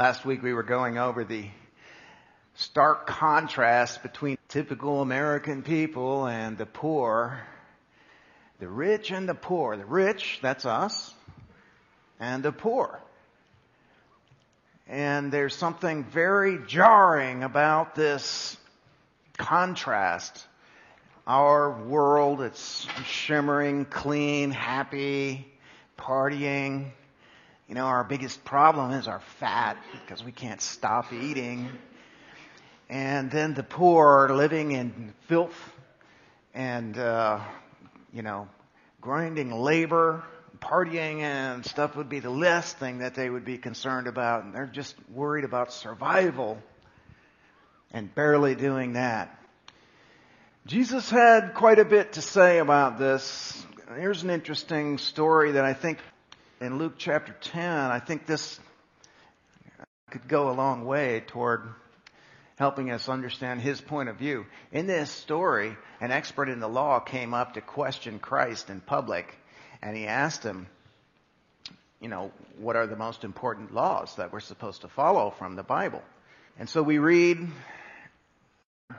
Last week we were going over the stark contrast between typical American people and the poor. The rich and the poor. The rich, that's us, and the poor. And there's something very jarring about this contrast. Our world, it's shimmering, clean, happy, partying. You know, our biggest problem is our fat because we can't stop eating. And then the poor are living in filth and, grinding labor, partying and stuff would be the last thing that they would be concerned about. And they're just worried about survival and barely doing that. Jesus had quite a bit to say about this. Here's an interesting story that I think in Luke chapter 10, I think this could go a long way toward helping us understand his point of view. In this story, an expert in the law came up to question Christ in public, and he asked him, what are the most important laws that we're supposed to follow from the Bible? And so we read,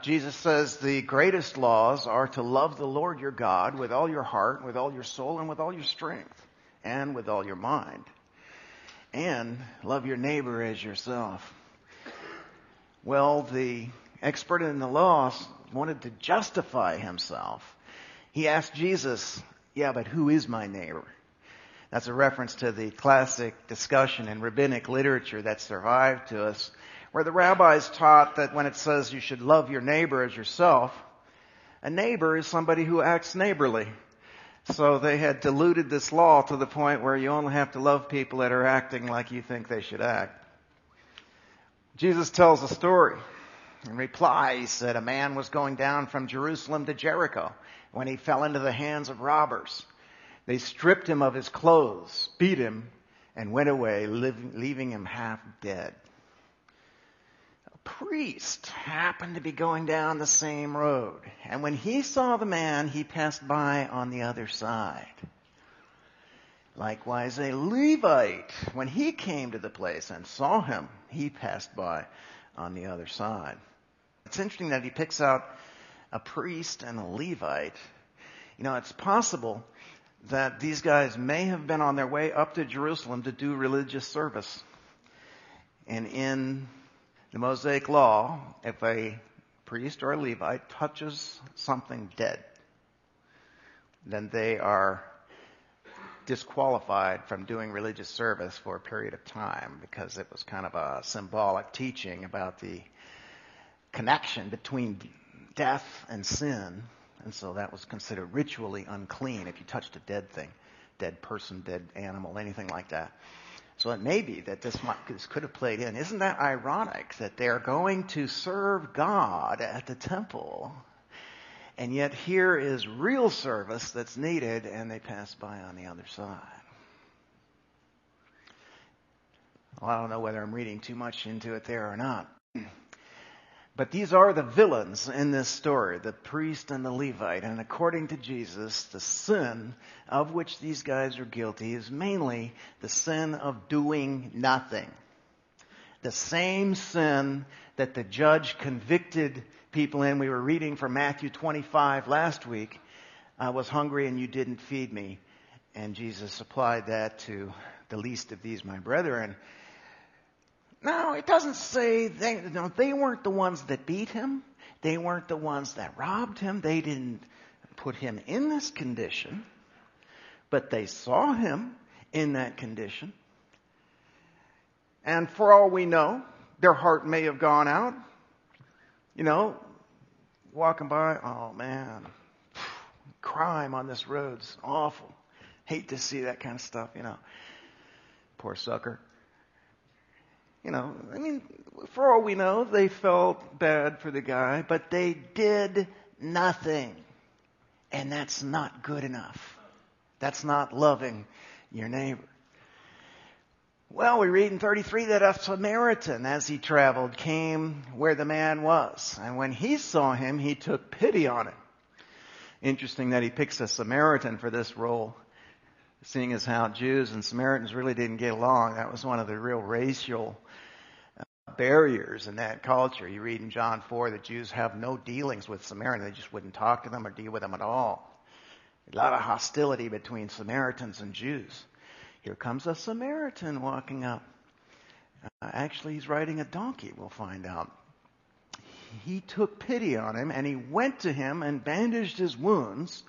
Jesus says the greatest laws are to love the Lord your God with all your heart, with all your soul, and with all your strength, and with all your mind. And love your neighbor as yourself. Well, the expert in the law wanted to justify himself. He asked Jesus, but who is my neighbor? That's a reference to the classic discussion in rabbinic literature that survived to us, where the rabbis taught that when it says you should love your neighbor as yourself, a neighbor is somebody who acts neighborly. So they had diluted this law to the point where you only have to love people that are acting like you think they should act. Jesus tells a story. In reply, he said, a man was going down from Jerusalem to Jericho when he fell into the hands of robbers. They stripped him of his clothes, beat him, and went away, leaving him half dead. A priest happened to be going down the same road, and when he saw the man, he passed by on the other side. Likewise, a Levite, when he came to the place and saw him, he passed by on the other side. It's interesting that he picks out a priest and a Levite. It's possible that these guys may have been on their way up to Jerusalem to do religious service. And in the Mosaic law, if a priest or a Levite touches something dead, then they are disqualified from doing religious service for a period of time because it was kind of a symbolic teaching about the connection between death and sin. And so that was considered ritually unclean if you touched a dead thing, dead person, dead animal, anything like that. So it may be that this could have played in. Isn't that ironic that they're going to serve God at the temple, and yet here is real service that's needed, and they pass by on the other side? Well, I don't know whether I'm reading too much into it there or not. But these are the villains in this story, the priest and the Levite. And according to Jesus, the sin of which these guys are guilty is mainly the sin of doing nothing. The same sin that the judge convicted people in. We were reading from Matthew 25 last week. I was hungry and you didn't feed me. And Jesus applied that to the least of these, my brethren. No, it doesn't say they weren't the ones that beat him. They weren't the ones that robbed him. They didn't put him in this condition. But they saw him in that condition. And for all we know, their heart may have gone out. Walking by, oh man, crime on this road's awful. Hate to see that kind of stuff, Poor sucker. For all we know, they felt bad for the guy, but they did nothing. And that's not good enough. That's not loving your neighbor. Well, we read in 33 that a Samaritan, as he traveled, came where the man was. And when he saw him, he took pity on him. Interesting that he picks a Samaritan for this role, seeing as how Jews and Samaritans really didn't get along. That was one of the real racial barriers in that culture. You read in John 4 that Jews have no dealings with Samaritans. They just wouldn't talk to them or deal with them at all. A lot of hostility between Samaritans and Jews. Here comes a Samaritan walking up. Actually, he's riding a donkey, we'll find out. He took pity on him, and he went to him and bandaged his wounds,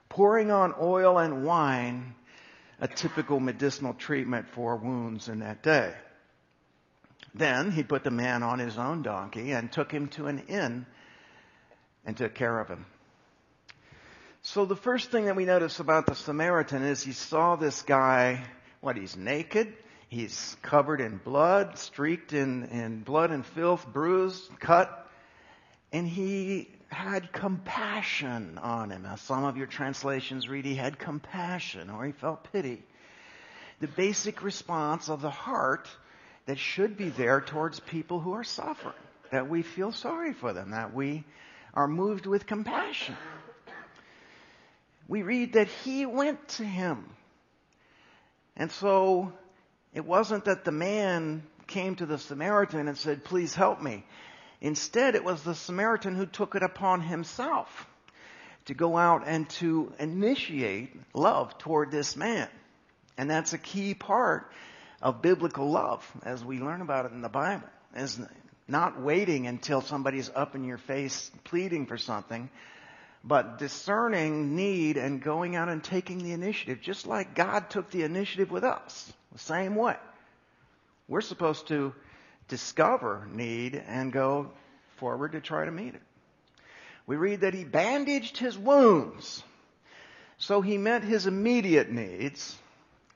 pouring on oil and wine, a typical medicinal treatment for wounds in that day. Then he put the man on his own donkey and took him to an inn and took care of him. So the first thing that we notice about the Samaritan is he saw this guy, he's naked, he's covered in blood, streaked in blood and filth, bruised, cut, and he had compassion on him. Now, some of your translations read he had compassion or he felt pity. The basic response of the heart that should be there towards people who are suffering, that we feel sorry for them, that we are moved with compassion. We read that he went to him. And so it wasn't that the man came to the Samaritan and said, please help me. Instead, it was the Samaritan who took it upon himself to go out and to initiate love toward this man. And that's a key part of biblical love, as we learn about it in the Bible, is not waiting until somebody's up in your face pleading for something, but discerning need and going out and taking the initiative, just like God took the initiative with us, the same way. We're supposed to discover need and go forward to try to meet it. We read that he bandaged his wounds. So he met his immediate needs.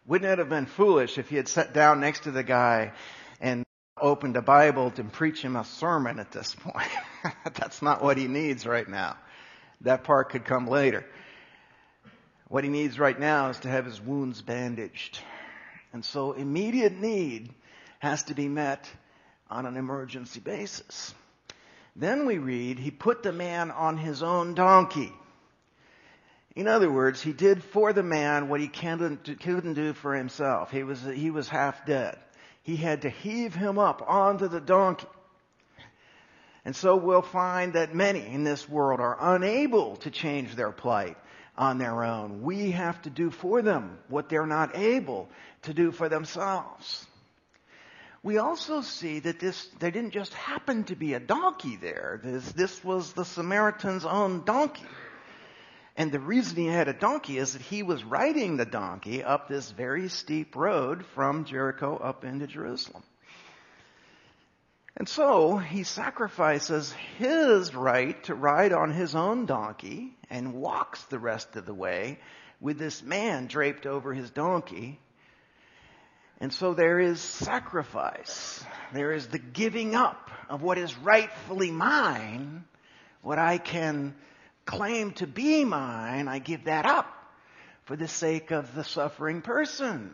Wouldn't it have been foolish if he had sat down next to the guy and opened a Bible to preach him a sermon at this point? That's not what he needs right now. That part could come later. What he needs right now is to have his wounds bandaged. And so immediate need has to be met on an emergency basis. Then we read, he put the man on his own donkey. In other words, he did for the man what he couldn't do for himself. He was half dead. He had to heave him up onto the donkey. And so we'll find that many in this world are unable to change their plight on their own. We have to do for them what they're not able to do for themselves. We also see that there didn't just happen to be a donkey there. This was the Samaritan's own donkey. And the reason he had a donkey is that he was riding the donkey up this very steep road from Jericho up into Jerusalem. And so he sacrifices his right to ride on his own donkey and walks the rest of the way with this man draped over his donkey. And so there is sacrifice. There is the giving up of what is rightfully mine, what I can claim to be mine. I give that up for the sake of the suffering person.